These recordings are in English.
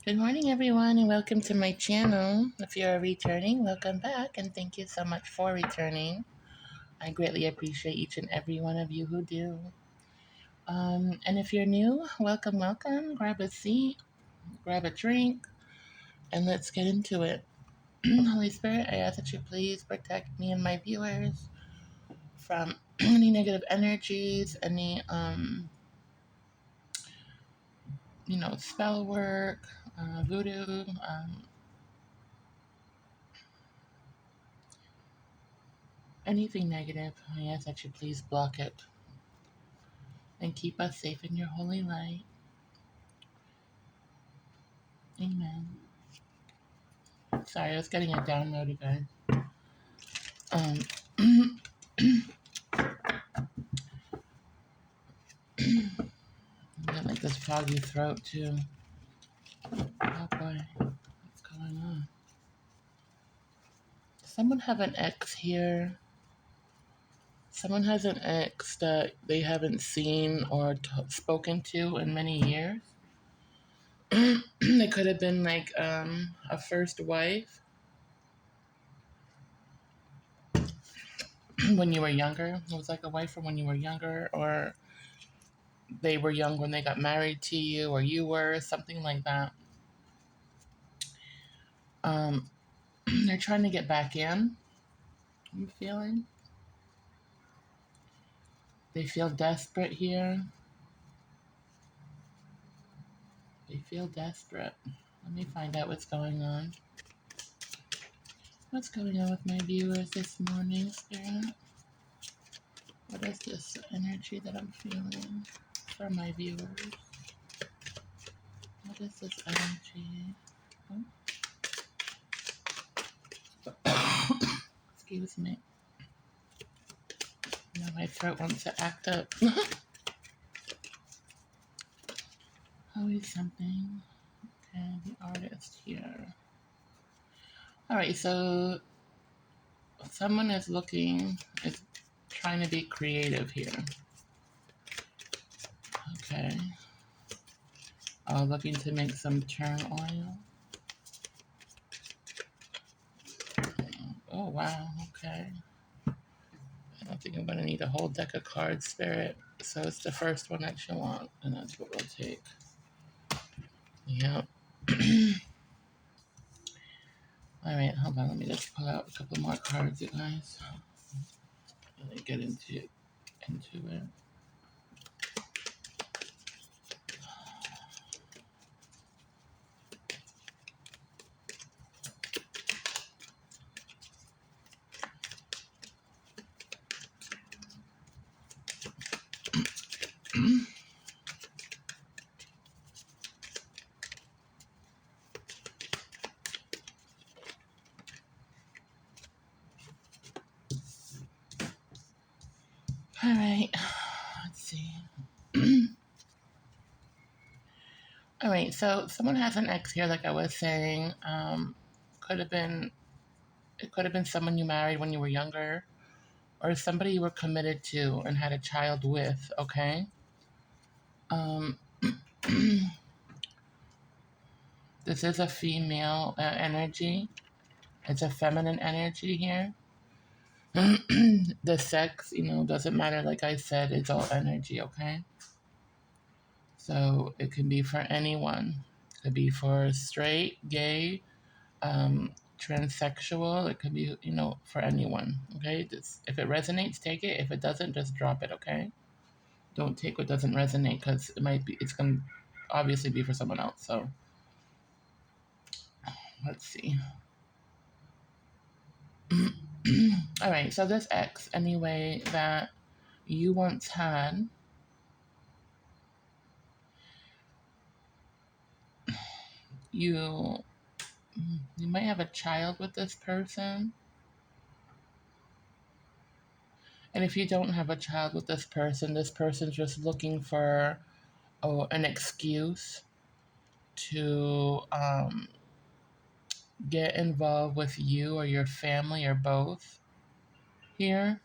Good morning, everyone, and welcome to my channel. If you're returning, welcome back, and thank you so much for returning. I greatly appreciate each and every one of you who do. And if you're new, welcome. Grab a seat, grab a drink, and let's get into it. Holy Spirit, I ask that you please protect me and my viewers from any negative energies, any spell work, voodoo, anything negative. I ask that you please block it and keep us safe in your holy light. Amen. Sorry, I was getting a download, you guys. I got like this foggy throat too. Oh boy, what's going on? Does someone have an ex here? Someone has an ex that they haven't seen or spoken to in many years. They could have been like a first wife when you were younger. It was like a wife from when you were younger, or they were young when they got married to you, or you were, something like that. They're trying to get back in, I'm feeling. They feel desperate here. They feel desperate. Let me find out what's going on. What's going on with my viewers this morning, Spirit? What is this energy that I'm feeling for my viewers? What is this energy? Oh. Excuse me. Now my throat wants to act up. Always something. Okay, the artist here. Alright, so someone is trying to be creative here. Okay. Looking to make some turmoil. Oh, wow. Okay. I don't think I'm going to need a whole deck of cards, Spirit. So it's the first one that you want, and that's what we'll take. Yep. Alright, hold on. Let me just pull out a couple more cards, you guys. Really get into it. Alright. Let's see. Alright, so someone has an ex here, like I was saying. Could have been It could have been someone you married when you were younger, or somebody you were committed to and had a child with, okay? Um, this is a female energy. It's a feminine energy here. The sex, doesn't matter. Like I said, it's all energy, okay? So it can be for anyone. It could be for straight, gay, transsexual. It could be, for anyone, okay? If it resonates, take it. If it doesn't, just drop it, okay? Don't take what doesn't resonate, because it's going to obviously be for someone else. So let's see. All right, so this ex, anyway, that you once had, you might have a child with this person. And if you don't have a child with this person's just looking for an excuse to get involved with you or your family or both here.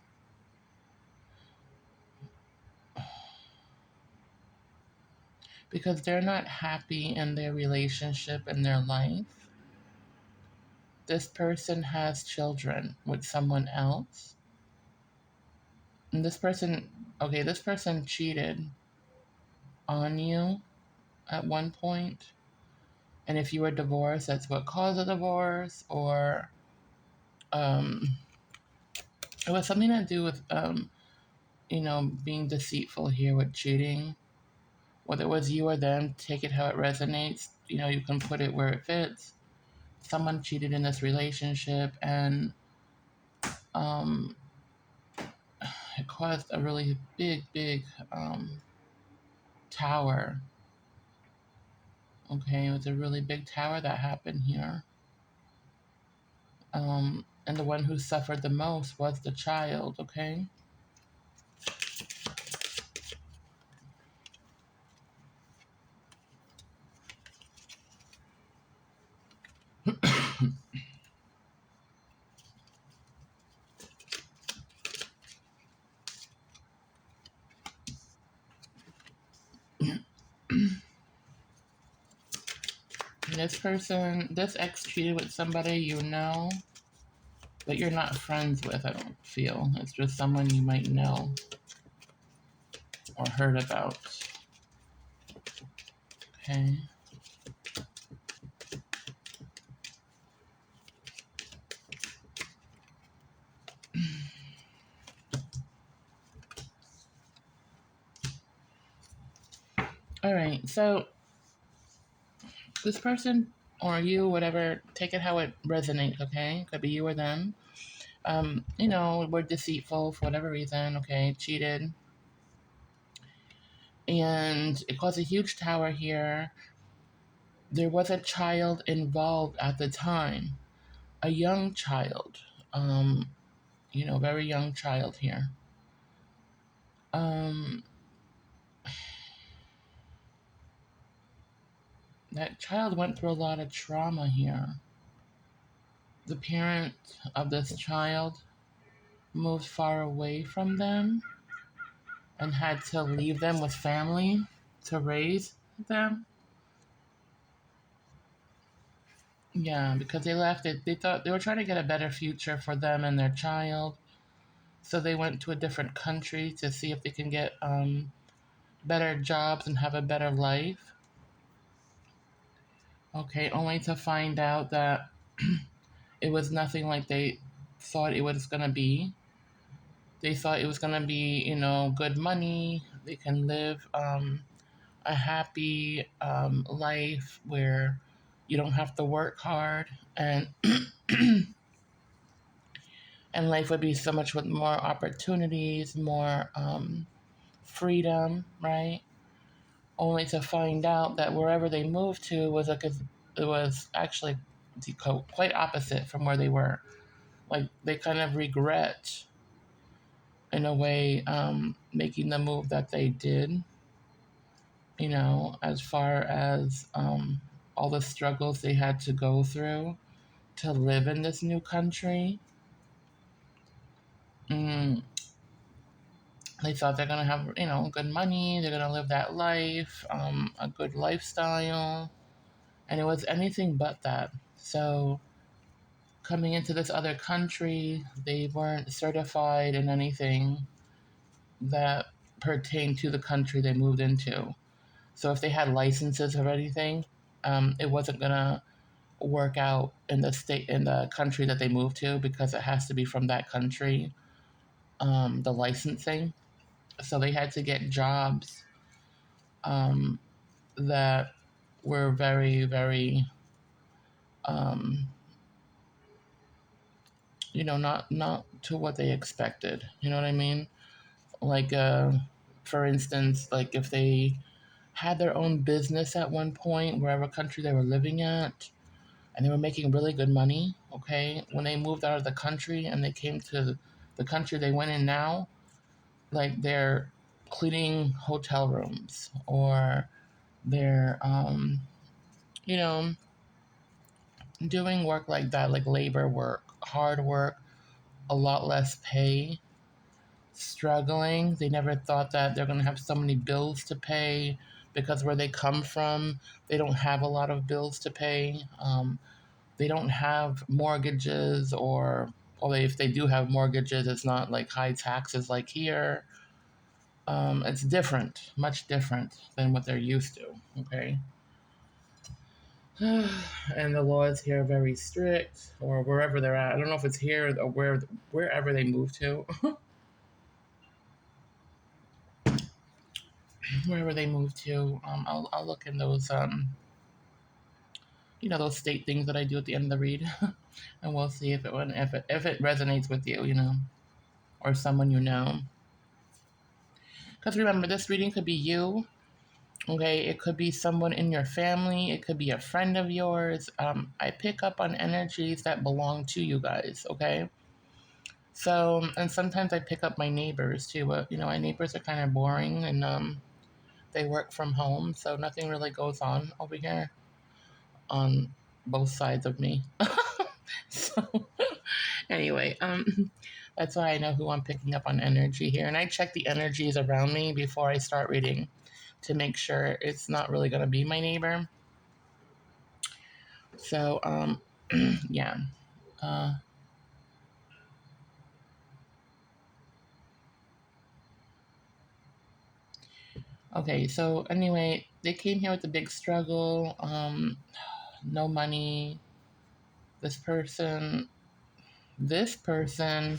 because they're not happy in their relationship and their life. This person has children with someone else. And this person cheated on you at one point. And if you were divorced, that's what caused the divorce, or um, it was something to do with, being deceitful here with cheating. Whether it was you or them, take it how it resonates. You can put it where it fits. Someone cheated in this relationship, and um, it caused a really big tower. Okay, it was a really big tower that happened here. And the one who suffered the most was the child. Okay. This ex cheated with somebody but you're not friends with, I don't feel. It's just someone you might know or heard about. Okay. All right. So this person or you, whatever, take it how it resonates, okay? Could be you or them. We're deceitful for whatever reason, okay? Cheated. And it caused a huge tower here. There was a child involved at the time, a young child, very young child here. Um, that child went through a lot of trauma here. The parent of this child moved far away from them and had to leave them with family to raise them. Yeah, because they left it. They thought they were trying to get a better future for them and their child. So they went to a different country to see if they can get better jobs and have a better life. Okay, only to find out that it was nothing like they thought it was going to be. They thought it was going to be, good money. They can live a happy life where you don't have to work hard, and and life would be so much with more opportunities, more freedom, right? Only to find out that wherever they moved to it was actually quite opposite from where they were. Like they kind of regret, in a way, making the move that they did. As far as all the struggles they had to go through to live in this new country. Mm, they thought they're gonna have, good money. They're gonna live that life, a good lifestyle, and it was anything but that. So coming into this other country, they weren't certified in anything that pertained to the country they moved into. So if they had licenses or anything, it wasn't gonna work out in the country that they moved to, because it has to be from that country, the licensing. So they had to get jobs um, that were very, very, um, not to what they expected. You know what I mean? Like, for instance, like if they had their own business at one point, wherever country they were living at, and they were making really good money, okay? When they moved out of the country and they came to the country they went in now, like they're cleaning hotel rooms, or they're, you know, doing work like that, like labor work, hard work, a lot less pay, struggling. They never thought that they're going to have so many bills to pay, because where they come from, they don't have a lot of bills to pay. They don't have mortgages, or if they do have mortgages, it's not like high taxes like here. It's different, much different than what they're used to. Okay. And the laws here are very strict, or wherever they're at. I don't know if it's here or wherever they move to, wherever they move to. I'll look in those those state things that I do at the end of the read, and we'll see if it resonates with you, or someone you know. Because remember, this reading could be you. Okay, it could be someone in your family. It could be a friend of yours. I pick up on energies that belong to you guys. Okay. So, and sometimes I pick up my neighbors too. But my neighbors are kind of boring, and they work from home, so nothing really goes on over here on both sides of me. So, anyway, that's why I know who I'm picking up on energy here, and I check the energies around me before I start reading to make sure it's not really going to be my neighbor. So, yeah. Uh, okay, so anyway, they came here with a big struggle. No money. This person, this person,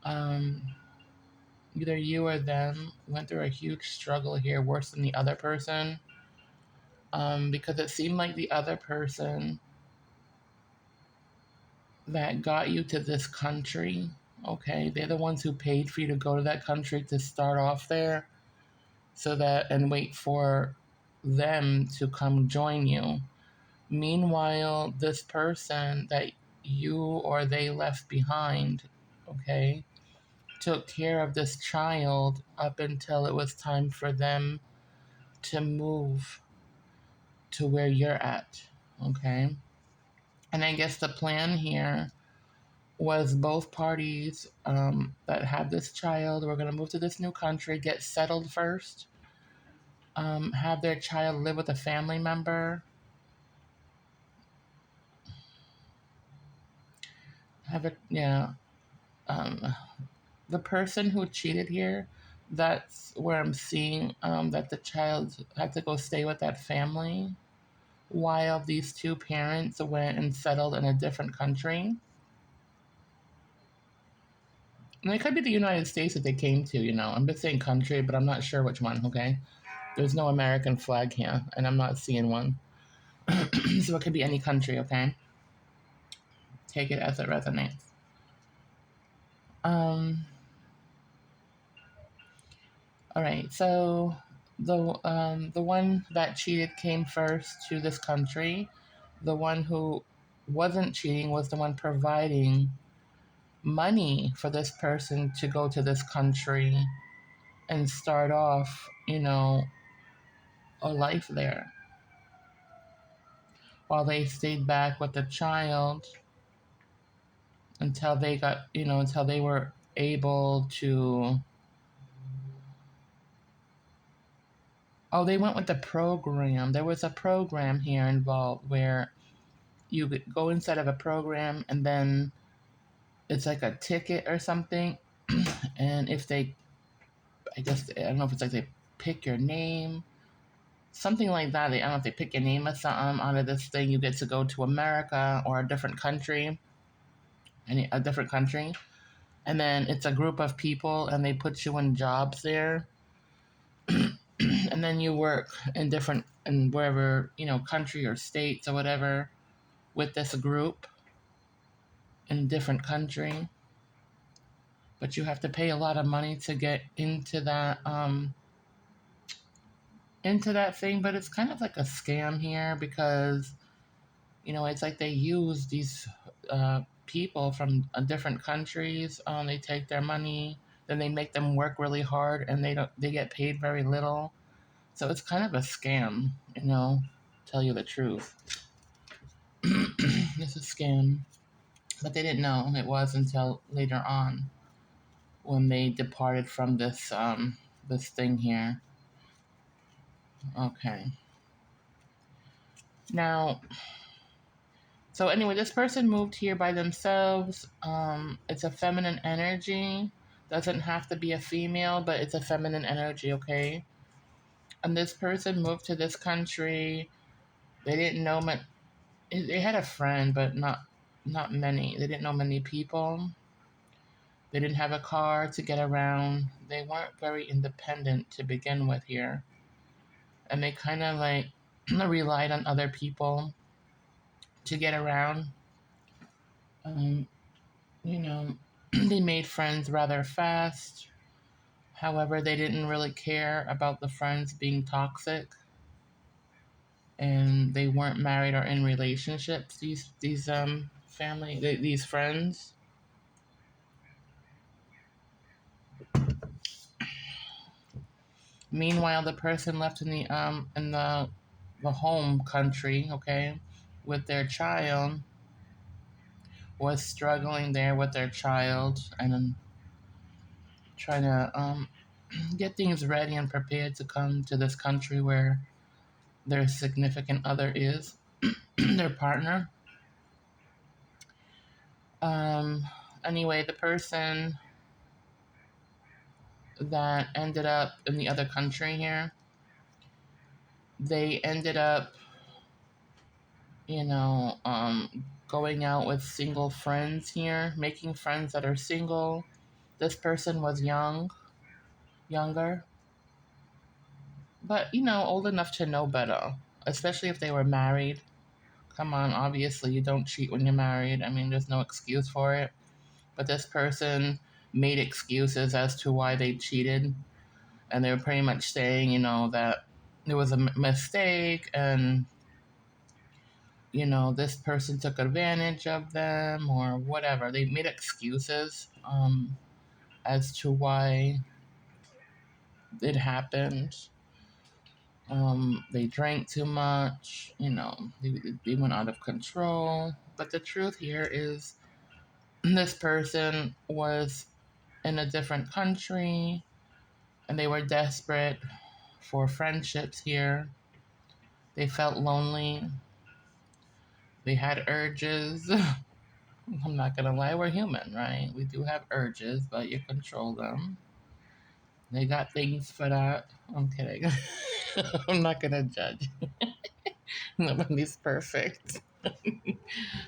um, either you or them went through a huge struggle here, worse than the other person, because it seemed like the other person that got you to this country, okay, they're the ones who paid for you to go to that country to start off there, so that and wait for them to come join you. Meanwhile, this person that you or they left behind, okay, took care of this child up until it was time for them to move to where you're at, okay? And I guess the plan here was both parties that had this child were going to move to this new country, get settled first, have their child live with a family member, have it, yeah. Um, the person who cheated here, that's where I'm seeing that the child had to go stay with that family while these two parents went and settled in a different country. And it could be the United States that they came to, I'm just saying country, but I'm not sure which one, okay? There's no American flag here, and I'm not seeing one. So it could be any country, okay? Take it as it resonates. Um, all right, so the one that cheated came first to this country. The one who wasn't cheating was the one providing money for this person to go to this country and start off, a life there, while they stayed back with the child until they got, until they were able to. Oh, they went with the program. There was a program here involved where you could go inside of a program, and then it's like a ticket or something. And if they, I guess, I don't know if it's like they pick your name, something like that. I don't know if they pick your name or something out of this thing, you get to go to America or a different country, a different country. And then it's a group of people, and they put you in jobs there. And then you work in wherever, country or states or whatever, with this group in a different country. But you have to pay a lot of money to get into that thing. But it's kind of like a scam here, because it's like they use these people from different countries. They take their money, then they make them work really hard, and they get paid very little. So it's kind of a scam, tell you the truth. It's a scam. But they didn't know it was until later on, when they departed from this thing here. Okay. Now, so anyway, this person moved here by themselves. It's a feminine energy. Doesn't have to be a female, but it's a feminine energy, okay? And this person moved to this country. They didn't know much. They had a friend, but not many. They didn't know many people. They didn't have a car to get around. They weren't very independent to begin with here, and they kind of like relied on other people to get around. Um, you know, they made friends rather fast. However, they didn't really care about the friends being toxic, and they weren't married or in relationships. These friends. Meanwhile, the person left in the home country, okay, with their child, was struggling there with their child and trying to get things ready and prepared to come to this country where their significant other is, their partner. Um, anyway, the person that ended up in the other country here, they ended up, going out with single friends here, making friends that are single. This person was younger, but old enough to know better, especially if they were married. Come on, obviously, you don't cheat when you're married. I mean, there's no excuse for it. But this person made excuses as to why they cheated, and they were pretty much saying, that it was a mistake, and this person took advantage of them or whatever. They made excuses as to why it happened. They drank too much, they went out of control. But the truth here is, this person was in a different country and they were desperate for friendships here. They felt lonely. They had urges. I'm not gonna lie, we're human, right? We do have urges, but you control them. They got things for that. I'm kidding. I'm not gonna judge. Nobody's perfect.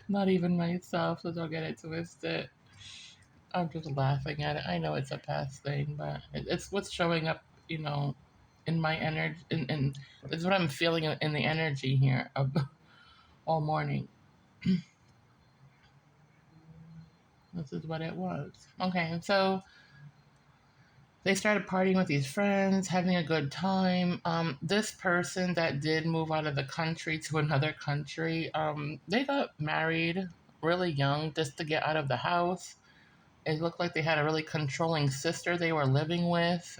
Not even myself, so don't get it twisted. I'm just laughing at it. I know it's a past thing, but it's what's showing up, in my energy. And it's what I'm feeling in the energy here of all morning. This is what it was. Okay, so they started partying with these friends, having a good time. This person that did move out of the country to another country, they got married really young just to get out of the house. It looked like they had a really controlling sister they were living with.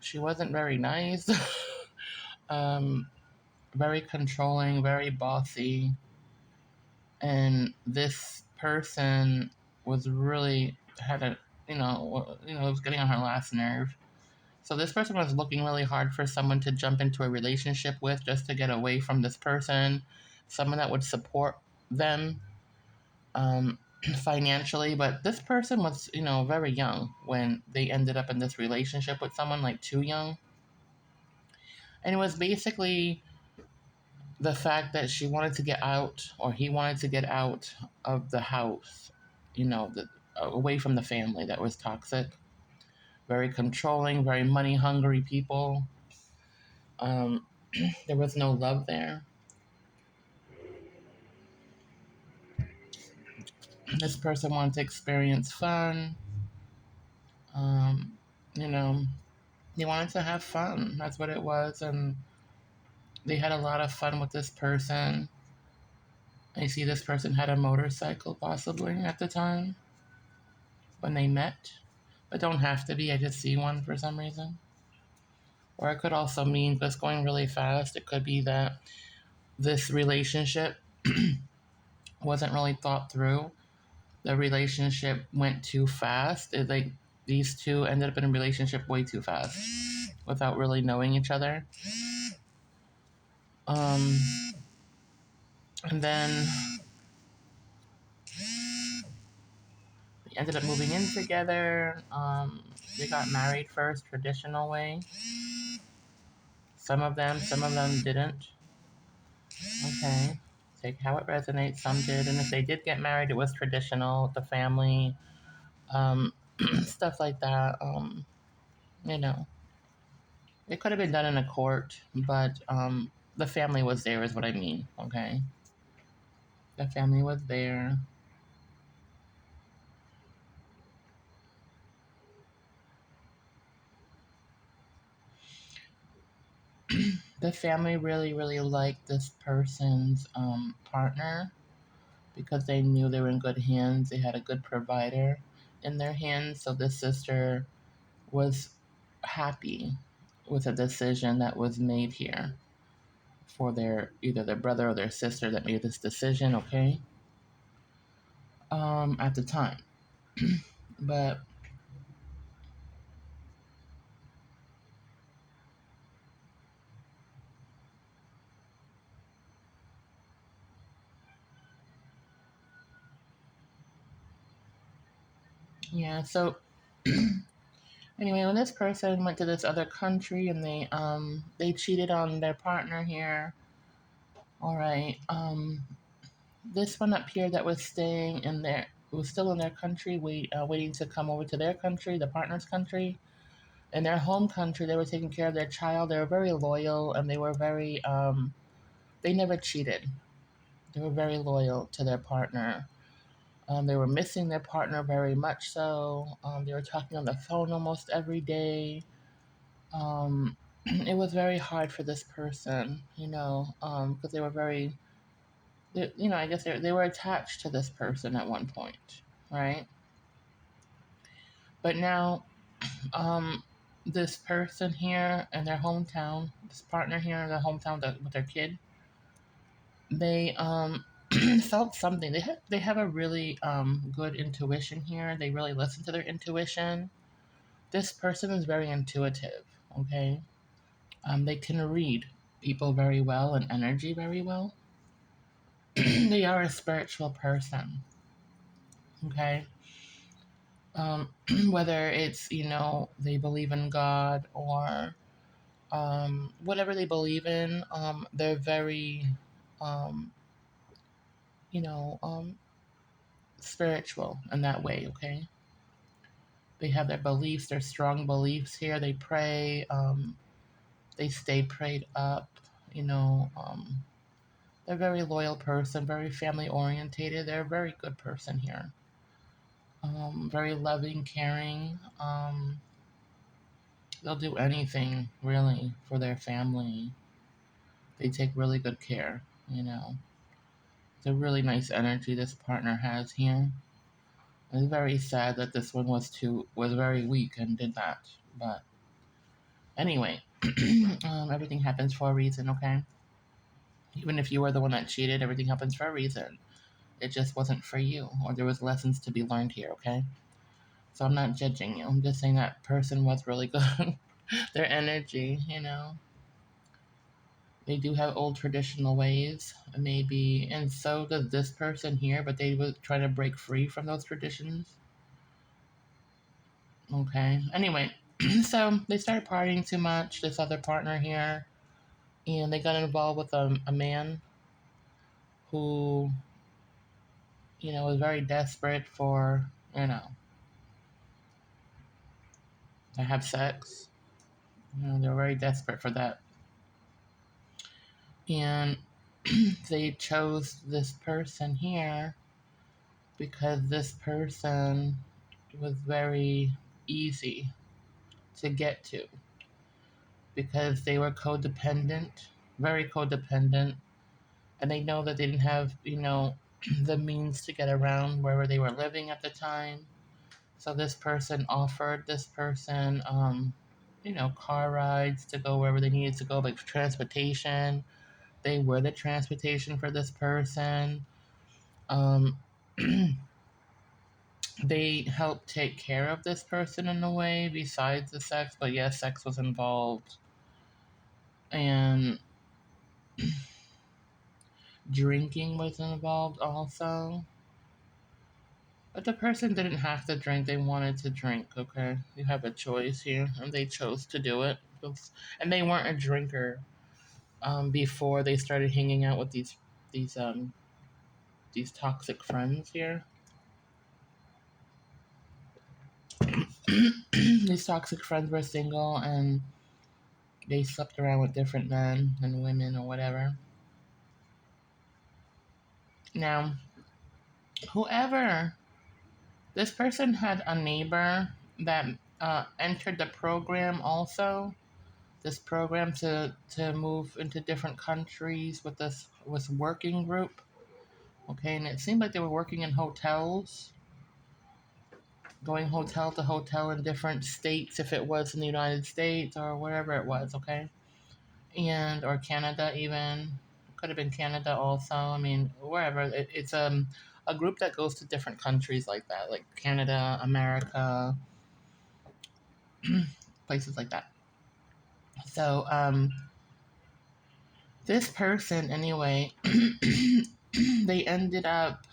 She wasn't very nice, um, very controlling, very bossy. And this person was really had a, it was getting on her last nerve. So this person was looking really hard for someone to jump into a relationship with just to get away from this person, someone that would support them um, financially. But this person was, very young when they ended up in this relationship with someone, like too young. And it was basically the fact that she wanted to get out, or he wanted to get out of the house, away from the family that was toxic, very controlling, very money hungry people. Um, there was no love there. This person wanted to experience fun. Um, you know, they wanted to have fun. That's what it was. And they had a lot of fun with this person. I see this person had a motorcycle possibly at the time when they met, but don't have to be. I just see one for some reason. Or it could also mean just going really fast. It could be that this relationship wasn't really thought through. The relationship went too fast. These two ended up in a relationship way too fast. without really knowing each other. Um, and then we ended up moving in together. We got married first, traditional way. Some of them didn't. Okay. Take how it resonates. Some did, and if they did get married, it was traditional with the family, um, stuff like that. You know, it could have been done in a court, but the family was there, is what I mean. Okay, the family was there. The family really, really liked this person's partner because they knew they were in good hands. They had a good provider in their hands. So this sister was happy with a decision that was made here for their either their brother or their sister that made this decision. Okay, at the time, but yeah. So anyway, when this person went to this other country and they cheated on their partner here. All right. This one up here that was staying in their was still in their country, waiting to come over to their country, the partner's country. In their home country, they were taking care of their child. They were very loyal, and they were very they never cheated. They were very loyal to their partner. They were missing their partner very much so. They were talking on the phone almost every day. It was very hard for this person, because they were very, I guess they were attached to this person at one point, right? But now, um, this person here in their hometown, this partner here in their hometown with their kid, they felt something. They have a really good intuition here. They really listen to their intuition. This person is very intuitive. Okay, they can read people very well and energy very well. They are a spiritual person. Okay, um, whether it's they believe in God or whatever they believe in, they're very um, you know um, spiritual in that way. Okay, they have their beliefs, their strong beliefs here. They pray. They stay prayed up. You know, they're a very loyal person, very family orientated. They're a very good person here. Very loving, caring. They'll do anything really for their family. They take really good care. You know, it's a really nice energy this partner has here. It's very sad that this one was very weak and did that. But anyway, everything happens for a reason. Okay, even if you were the one that cheated, everything happens for a reason. It just wasn't for you, or there was lessons to be learned here. Okay, so I'm not judging you. I'm just saying that person was really good. Their energy, they do have old traditional ways, maybe, and so does this person here. But they were trying to break free from those traditions. Okay. Anyway, so they started partying too much. This other partner here, and they got involved with a man who, was very desperate for, to have sex. They were very desperate for that, and they chose this person here because this person was very easy to get to because they were codependent, very codependent, and they know that they didn't have, the means to get around wherever they were living at the time. So this person offered this person, car rides to go wherever they needed to go, like transportation. They were the transportation for this person. Um, They helped take care of this person in a way besides the sex, but yes, sex was involved. And drinking was involved also. But the person didn't have to drink, they wanted to drink, okay? You have a choice here, and they chose to do it. And they weren't a drinker before they started hanging out with these um, these toxic friends here. These toxic friends were single and they slept around with different men and women or whatever. Now, whoever, this person had a neighbor that entered the program also. This program to move into different countries with this with working group. Okay, and it seemed like they were working in hotels, going hotel to hotel in different states if it was in the United States or wherever it was, okay? And or Canada even. Could have been Canada also. I mean, wherever. It's a group that goes to different countries like that, like Canada, America, places like that. So this person anyway, they ended up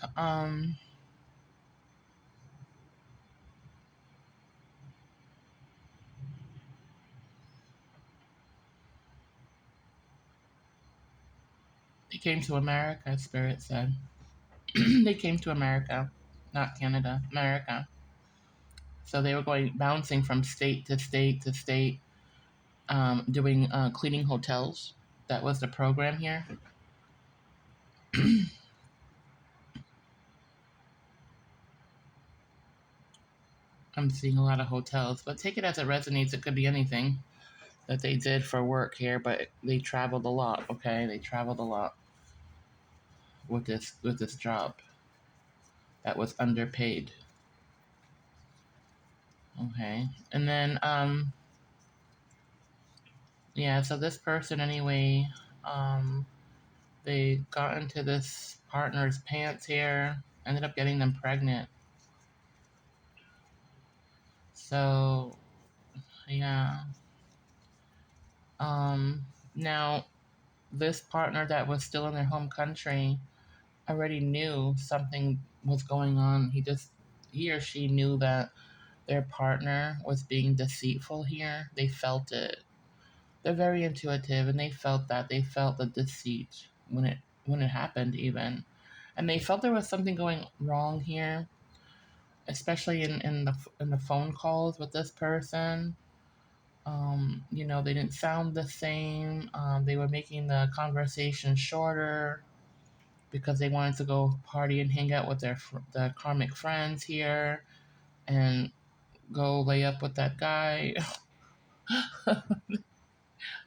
they came to America, Spirit said. They came to America, not Canada, America. So they were going bouncing from state to state to state, doing cleaning hotels. That was the program here. I'm seeing a lot of hotels, but take it as it resonates. It could be anything that they did for work here, but they traveled a lot. Okay, they traveled a lot with this job that was underpaid. Okay, and then yeah, so this person anyway, um, they got into this partner's pants here, ended up getting them pregnant. So yeah, um, now this partner that was still in their home country already knew something was going on. He or she knew that their partner was being deceitful here. They felt it. They're very intuitive and they felt that. They felt the deceit when it happened even. And they felt there was something going wrong here, especially in the phone calls with this person. They didn't sound the same. They were making the conversation shorter because they wanted to go party and hang out with their karmic friends here and go lay up with that guy.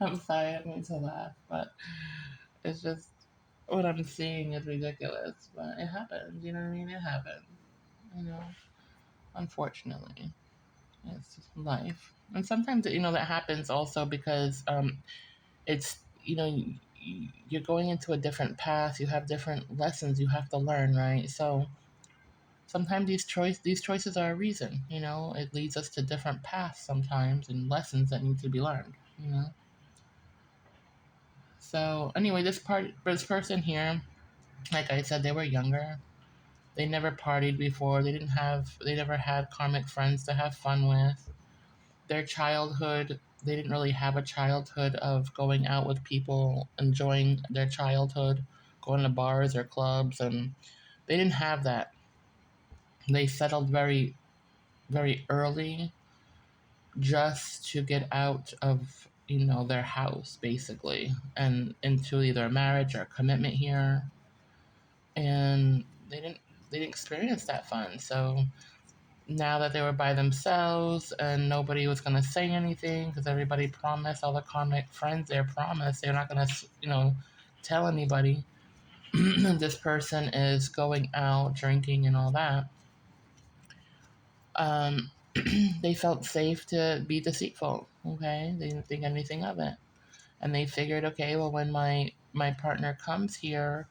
I'm sorry, I mean to laugh, but it's just what I'm seeing is ridiculous. But it happens, you know what I mean? It happens, you know. Unfortunately, it's just life, and sometimes that happens also because it's you're going into a different path. You have different lessons you have to learn, right? So sometimes these choices are a reason. It leads us to different paths sometimes and lessons that need to be learned. So anyway, this person here, like I said, they were younger. They never partied before. They never had karmic friends to have fun with. Their childhood, they didn't really have a childhood of going out with people, enjoying their childhood, going to bars or clubs, and they didn't have that. They settled very, very early just to get out of their house basically and into either a marriage or a commitment here, and they didn't experience that fun. So now that they were by themselves and nobody was going to say anything because everybody promised, all the karmic friends there promised they're not going to tell anybody. This person is going out drinking and all that. um, they felt safe to be deceitful. Okay, they didn't think anything of it, and they figured, okay, well, when my partner comes here,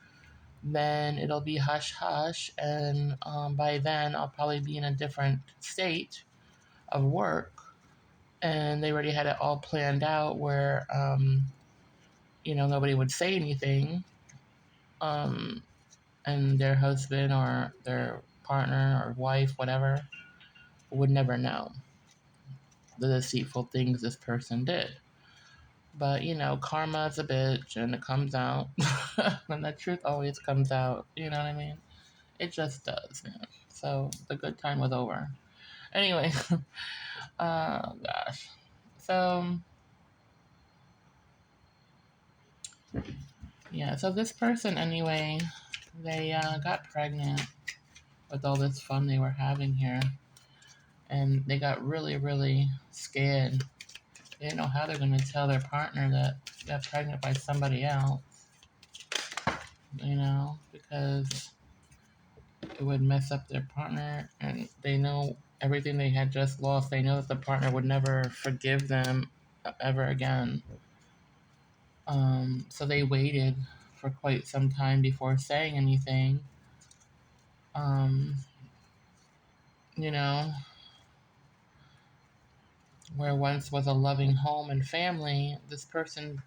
then it'll be hush hush, and by then I'll probably be in a different state of work, and they already had it all planned out where nobody would say anything, um, and their husband or their partner or wife, whatever, would never know the deceitful things this person did. But karma's a bitch, and it comes out, and the truth always comes out. You know what I mean? It just does, man. So the good time was over. Anyway, gosh. So yeah, so this person anyway, they got pregnant with all this fun they were having here, and they got really, really scared. They didn't know how they're gonna tell their partner that they got pregnant by somebody else, because it would mess up their partner, and they know everything they had just lost. They know that the partner would never forgive them ever again. So they waited for quite some time before saying anything. Um, you know, where once was a loving home and family, this person,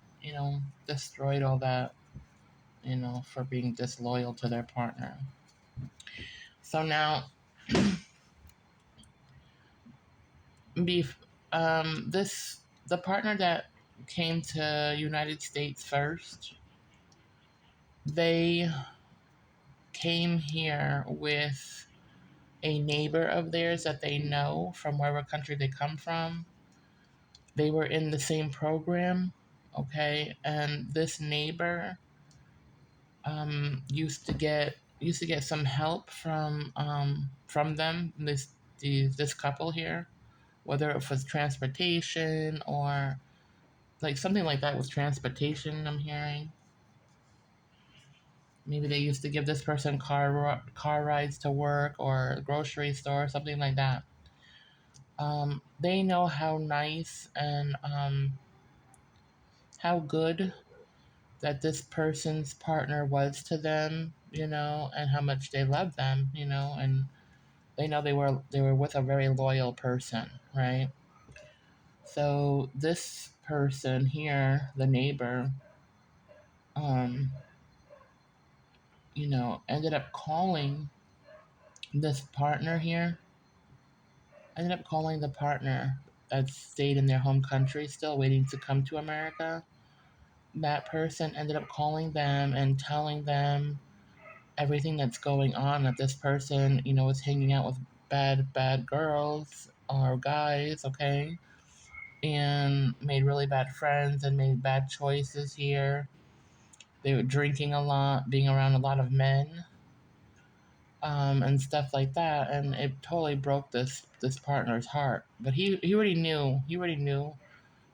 destroyed all that, for being disloyal to their partner. So now, the partner that came to United States first, they came here with a neighbor of theirs that they know from wherever country they come from. They were in the same program, okay, and this neighbor used to get some help from them, this couple here, whether it was transportation or like something like that with transportation. I'm hearing maybe they used to give this person car rides to work or grocery store, something like that. They know how nice and how good that this person's partner was to them, and how much they loved them, and they know they were with a very loyal person, right? So this person here, the neighbor, um, ended up calling this partner here, ended up calling the partner that stayed in their home country, still waiting to come to America. That person ended up calling them and telling them everything that's going on, that this person, was hanging out with bad girls or guys, okay, and made really bad friends and made bad choices here. They were drinking a lot, being around a lot of men, and stuff like that, and it totally broke this partner's heart. But he already knew. He already knew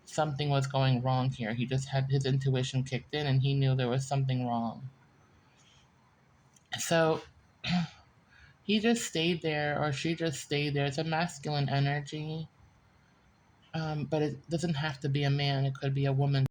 something was going wrong here. He just had his intuition kicked in, and he knew there was something wrong. So he just stayed there, or she just stayed there. It's a masculine energy, but it doesn't have to be a man. It could be a woman.